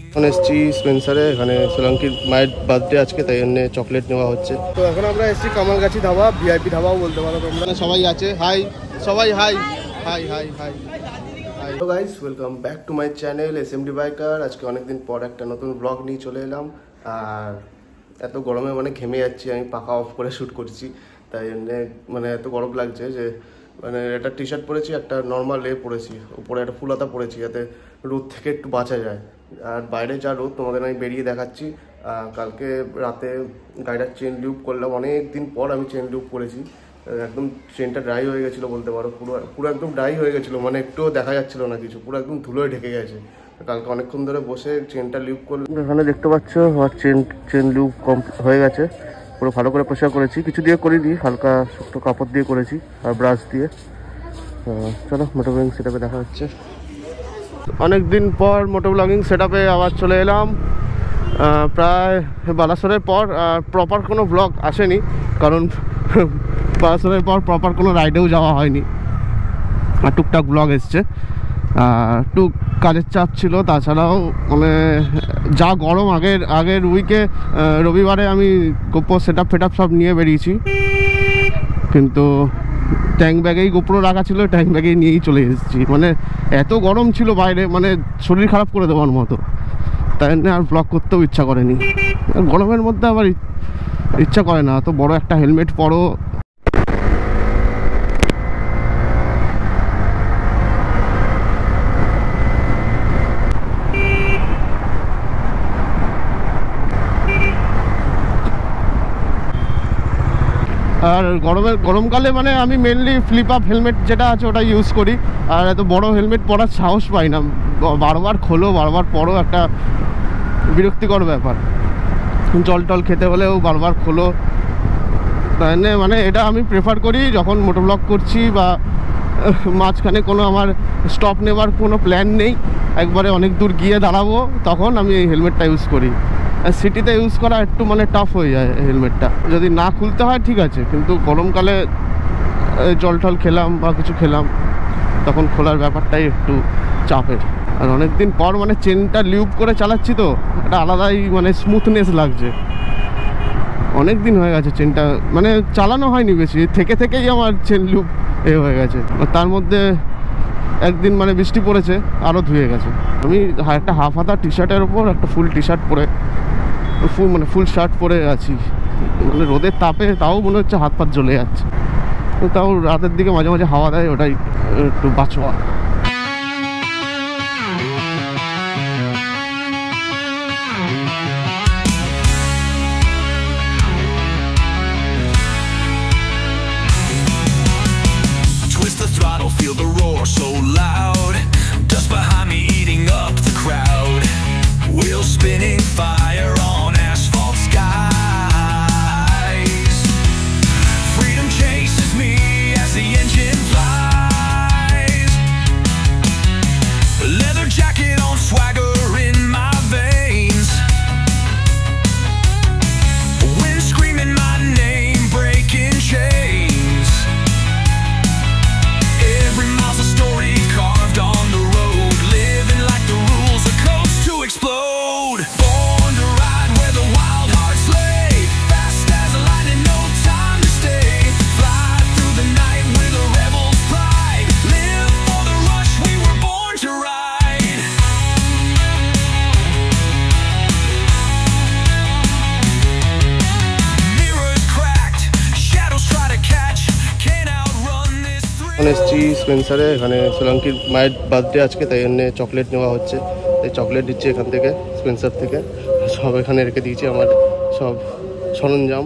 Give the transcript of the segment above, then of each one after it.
এখন এসেছি স্পেন্সারে, এখানে সোলাঙ্কির মায়ের বার্থডে আজকে, তাই জন্য চকলেট নেওয়া হচ্ছে। তো এখন আমরা এসেছি কামালগাছি ধাবা, ভিআইপি ধাবাও বলতে পারো তোমরা। সবাই আছে, হাই সবাই, hi hi hi hi high. Hello guys, welcome back to my channel SMD biker. আজকে অনেকদিন পর একটা নতুন ব্লগ নিয়ে চলে এলাম। আর এত গরমে মানে ঘেমে যাচ্ছি, আমি পাখা অফ করে শ্যুট করছি, তাই জন্যে মানে এত গরম লাগছে যে মানে একটা টি শার্ট পরেছি, একটা নর্মাল পরেছি, উপরে একটা ফুলাতা পরেছি যাতে রোদ থেকে একটু বাঁচা যায়। আর বাইরে যা রোদ তোমাদের আমি বেরিয়ে দেখাচ্ছি। কালকে রাতে গাড়িটার চেন লিউপ করলাম, অনেক দিন পর আমি চেন লিউপ করেছি। একদম চেনটা ড্রাই হয়ে গেছিলো বলতে পারো, পুরো একদম ড্রাই হয়ে গেছিলো, মানে একটুও দেখা যাচ্ছিলো না কিছু, পুরো একদম ধুলোয় ঢেকে গেছে। কালকে অনেকক্ষণ ধরে বসে চেনটা লিউপ করলাম। এখানে দেখতে পাচ্ছ আমার চেন লিউপ হয়ে গেছে, পুরো ভালো করে পরিষ্কার করেছি, কিছু দিয়ে করিনি, হালকা শুকনো কাপড় দিয়ে করেছি আর ব্রাশ দিয়ে। চলো মোটো ব্লগিং সেটআপে দেখা হচ্ছে। অনেক দিন পর মোটো ব্লগিং সেটআপে আবার চলে এলাম, প্রায় বালাসরের পর। প্রপার কোনো ব্লগ আসেনি, কারণ বালাসরের পর প্রপার কোনো রাইডেও যাওয়া হয়নি, আর টুকটাক ব্লগ এসছে। টুক কাজের চাপ ছিল, তাছাড়াও মানে যা গরম, আগের উইকে রবিবারে আমি গোপ্রো সেটআপ ফেটআপ সব নিয়ে বেরিয়েছি, কিন্তু ট্যাঙ্ক ব্যাগেই গোপ্রো রাখা ছিল, ট্যাঙ্ক ব্যাগেই নিয়েই চলে এসেছি। মানে এত গরম ছিল বাইরে, মানে শরীর খারাপ করে দেওয়ার মতো, তাই জন্য আর ব্লগ করতেও ইচ্ছা করেনি। গরমের মধ্যে আবার ইচ্ছা করে না, তো বড় একটা হেলমেট পরো। আর গরমকালে মানে আমি মেনলি ফ্লিপ আপ হেলমেট যেটা আছে ওটা ইউজ করি, আর এত বড় হেলমেট পরার সাহস পাই না, বারবার খোলো বারবার পরো, একটা বিরক্তিকর ব্যাপার। জল টল খেতে হলেও বারবার খোলো, তাই মানে এটা আমি প্রেফার করি যখন মোটো ব্লগ করছি বা মাঝখানে কোনো আমার স্টপ নেবার কোনো প্ল্যান নেই, একবারে অনেক দূর গিয়ে দাঁড়াবো, তখন আমি এই হেলমেটটা ইউজ করি। সিটিতে ইউজ করা একটু মানে টাফ হয়ে যায় হেলমেটটা, যদি না খুলতে হয় ঠিক আছে, কিন্তু গরমকালে জল টল খেলাম বা কিছু খেলাম, তখন খোলার ব্যাপারটাই একটু চাপের। আর অনেক দিন পর মানে চেনটা লিউপ করে চালাচ্ছি, তো একটা আলাদাই মানে স্মুথনেস লাগছে। অনেক দিন হয়ে গেছে চেনটা মানে চালানো হয়নি বেশি, থেকেই আমার চেন লিউপ হয়ে গেছে। তার মধ্যে একদিন মানে বৃষ্টি পড়েছে, আরও ধুয়ে গেছে। আমি একটা হাফ হাতা টি শার্টের ওপর একটা ফুল টি শার্ট পরে, ফুল শার্ট পরে আছি, মানে রোদের তাপে তাও মনে হচ্ছে হাত পাত জ্বলে যাচ্ছে। তাও রাতের দিকে মাঝে মাঝে হাওয়া দেয়, ওটাই একটু বাঁচোয়া। Feel the roar so loud, dust behind me eating up the crowd, wheels spinning, fire on asphalt skies. Freedom chases me as the engine flies, leather jacket on, swagger in my veins, wind screaming my name, breaking chains. Every mile's a story carved on the road, living like the rules are coast to explode. Born to ride where the wild hearts lay, fast as a lightning, no time to stay. Fly through the night with a rebel's pride, live for the rush, we were born to ride. Mirrors cracked, shadows try to catch, can't outrun this thrill. এখন এসেছি স্পেন্সারে, এখানে সোলাঙ্কির মায়ের birthday আজকে, তাই জন্য chocolate নেওয়া হচ্ছে। এই চকলেট দিচ্ছি এখান থেকে, স্পেন্সার থেকে, সব এখানে রেখে দিয়েছি আমার সব সরঞ্জাম।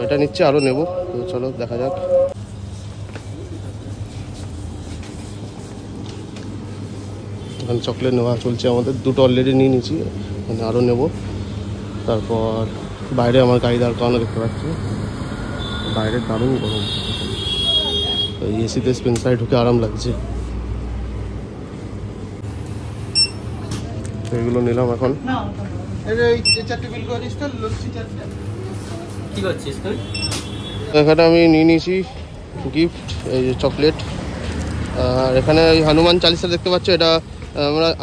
এটা নিচ্ছে, আরও নেব, তো চলো দেখা যাক। এখানে চকলেট নেওয়া চলছে আমাদের, দুটো অলরেডি নিয়ে নিয়েছি, মানে আরও নেব। তারপর বাইরে আমার গাড়ি দাঁড় করানো দেখতে পাচ্ছি, বাইরে দারুণ গরম, এসিতে স্পেন্সারে ঢুকে আরাম লাগছে। এগুলো নিলাম এখন। এখানে আমি নিয়ে নিয়েছি গিফট, এই যে চকলেট। আর এখানে ওই হনুমান চালিসা দেখতে পাচ্ছ, এটা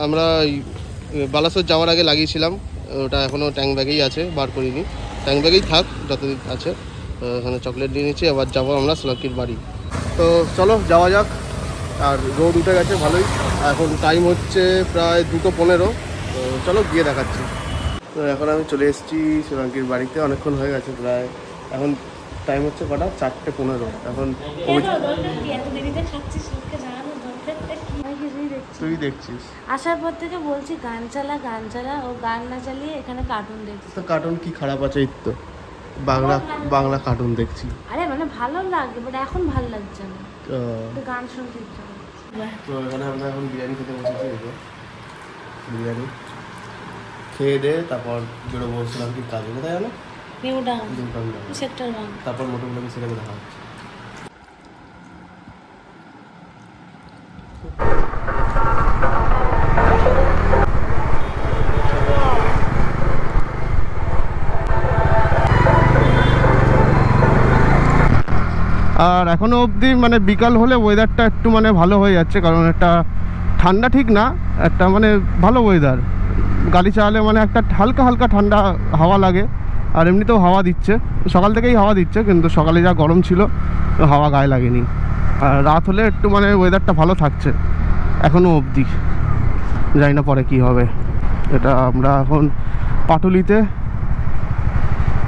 আমরা বালাসোর যাওয়ার আগে লাগিয়েছিলাম, ওটা এখনও ট্যাঙ্ক ব্যাগেই আছে, বার করিনি। ট্যাঙ্ক ব্যাগেই থাক যতদিন আছে। এখানে চকলেট নিয়ে নিচ্ছি, এবার যাবো আমরা সোলাঙ্কির বাড়ি। তো চলো যাওয়া যাক। আর রোদ উঠে গেছে ভালোই, এখন টাইম হচ্ছে প্রায় 2:15। তো চলো গিয়ে দেখাচ্ছি। তো এখন আমি চলে এসেছি সোলাঙ্কির বাড়িতে, অনেকক্ষণ হয়ে গেছে প্রায়। এখন টাইম হচ্ছে কটা, 4:15। এখন তুই দেখছিস? আসার পর থেকে বলছি গান চালা গান চালা, ও গান না চালিয়ে এখানে কার্টুন দেখছি। তো কার্টুন কি খারাপ আছে? এই তো বাংলা কার্টুন দেখছি। আরে মানে ভালো লাগে, বাট এখন ভালো লাগছে না, তো গান শুনতে ইচ্ছা করছে। তো এখানে আমরা এখন বিরিয়ানি খেতে বসেছি। দেখো বিরিয়ানি খেয়ে দে, তারপর বেরোবো বলছিলাম কি কাজে। কোথায় জানো? New town sector 1। তারপর মোটামুটি সেটাকে দেখা হচ্ছে। আর এখনও অবধি মানে বিকাল হলে ওয়েদারটা একটু মানে ভালো হয়ে যাচ্ছে, কারণ একটা ঠান্ডা ঠিক না, একটা মানে ভালো ওয়েদার। গাড়ি চালালে মানে একটা হালকা হালকা ঠান্ডা হাওয়া লাগে। আর এমনিতেও হাওয়া দিচ্ছে, সকাল থেকেই হাওয়া দিচ্ছে, কিন্তু সকালে যা গরম ছিল হাওয়া গায়ে লাগেনি। আর রাত হলে একটু মানে ওয়েদারটা ভালো থাকছে এখনও অবধি, জানি না পরে কী হবে। এটা আমরা এখন পাটুলিতে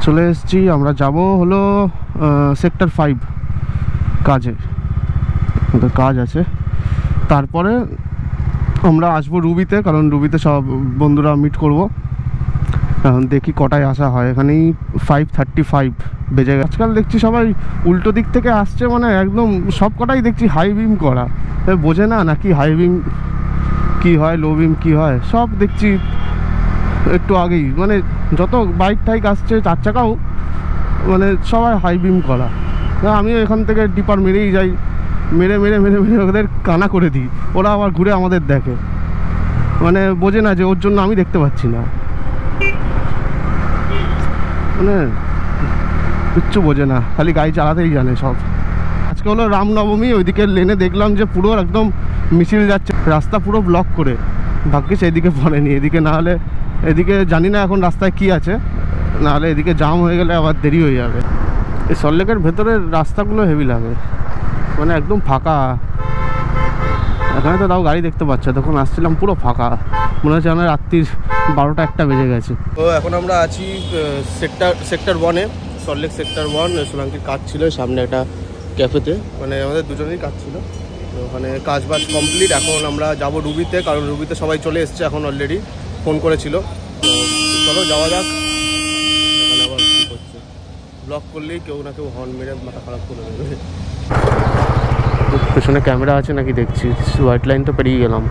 চলে এসেছি। আমরা যাব হলো সেক্টর 5 কাজে, কাজ আছে। তারপরে আমরা আসবো রুবিতে, কারণ রুবিতে সব বন্ধুরা মিট করব। এখন দেখি কটায় আসা হয়। এখানেই 5:35 বেজে গেছে। আজকাল দেখছি সবাই উল্টো দিক থেকে আসছে, মানে একদম সব কটাই দেখছি হাই বিম করা। বোঝে না নাকি হাই বিম কী হয়, লো বিম কী হয়, সব দেখছি একটু আগেই। মানে যত বাইক টাইক আসছে 4 চাকাও মানে সবাই হাই বিম করা। আমিও এখান থেকে ডিপার মেরেই যাই, মেরে মেরে মেরে মেরে ওদের কানা করে দিই। ওরা আবার ঘুরে আমাদের দেখে, মানে বোঝে না যে ওর জন্য আমি দেখতে পাচ্ছি না, মানে কিচ্ছু বোঝে না, খালি গাড়ি চালাতেই জানে সব। আজকে হলো রামনবমী, ওইদিকে লেনে দেখলাম যে পুরো একদম মিছিল যাচ্ছে, রাস্তা পুরো ব্লক করে। ভাগ্যিস এদিকে পড়েনি, এদিকে না হলে, এদিকে জানি না এখন রাস্তায় কি আছে, নাহলে এদিকে জাম হয়ে গেলে আবার দেরি হয়ে যাবে। এই সল্টলেকের ভেতরের রাস্তাগুলো হেভি লাগে, মানে একদম ফাঁকা। এখানে তো তাও গাড়ি দেখতে পাচ্ছে, তখন আসছিলাম পুরো ফাঁকা, মনে হচ্ছে আমার রাত্রির 12টা-1টা বেজে গেছে। তো এখন আমরা আছি সেক্টর 1-এ, সল্টলেক সেক্টর 1। সোলাঙ্কির কাজ ছিল সামনে একটা ক্যাফেতে, মানে আমাদের দুজনেরই কাজ ছিল। তো ওখানে কাজ বাজ কমপ্লিট। এখন আমরা যাব রুবিতে, কারণ রুবিতে সবাই চলে এসছে এখন, অলরেডি ফোন করেছিল। তো চলো যাওয়া যাক। এখানে আবার কী করছে, ব্লক করলেই কেউ না কেউ হর্ন মেরে মাথা খারাপ করে দেবে। পেছনে ক্যামেরা আছে নাকি দেখছি, হোয়াইট লাইন তো পেরিয়ে গেলাম,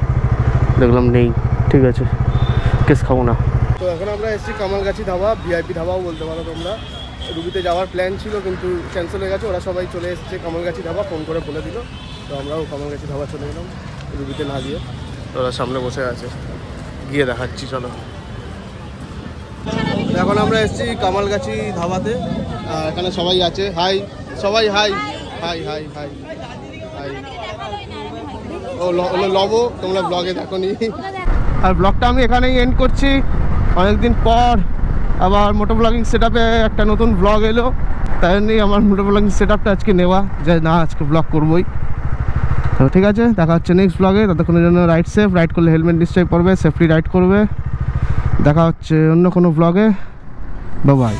দেখলাম নেই, ঠিক আছে, কেস খাবো না। তো এখন আমরা এসেছি কামালগাছি ধাবা, ভিআইপি ধাবাও বলতে পারো তোমরা। রুবিতে যাওয়ার প্ল্যান ছিল কিন্তু ক্যান্সেল হয়ে গেছে, ওরা সবাই চলে এসেছে কামালগাছি ধাবা, ফোন করে বলে দিল। তো আমরাও কামালগাছি ধাবা চলে গেলাম, রুবিতে না গিয়ে। ওরা সামনে বসে আছে, গিয়ে দেখাচ্ছি চলো। এখন আমরা এসেছি কামালগাছি ধাবাতে, এখানে সবাই আছে। হাই সবাই, hi hi hi hi hi. ও লব, তোমরা ব্লগে দেখো নি। আর ব্লগটা আমি এখানেই এন্ড করছি। অনেকদিন পর আবার মোটো ব্লগিং সেটআপে একটা নতুন ব্লগ এলো, তাই জন্যই আমার মোটো ব্লগিং সেটআপটা আজকে নেওয়া, যে না আজকে ব্লগ করবোই। তো ঠিক আছে, দেখা হচ্ছে নেক্সট ব্লগে। ততক্ষণের জন্য রাইড সেফ, রাইড করলে হেলমেট নিশ্চয়ই পরবে, সেফলি রাইড করবে। দেখা হচ্ছে অন্য কোনো ব্লগে। Bye bye.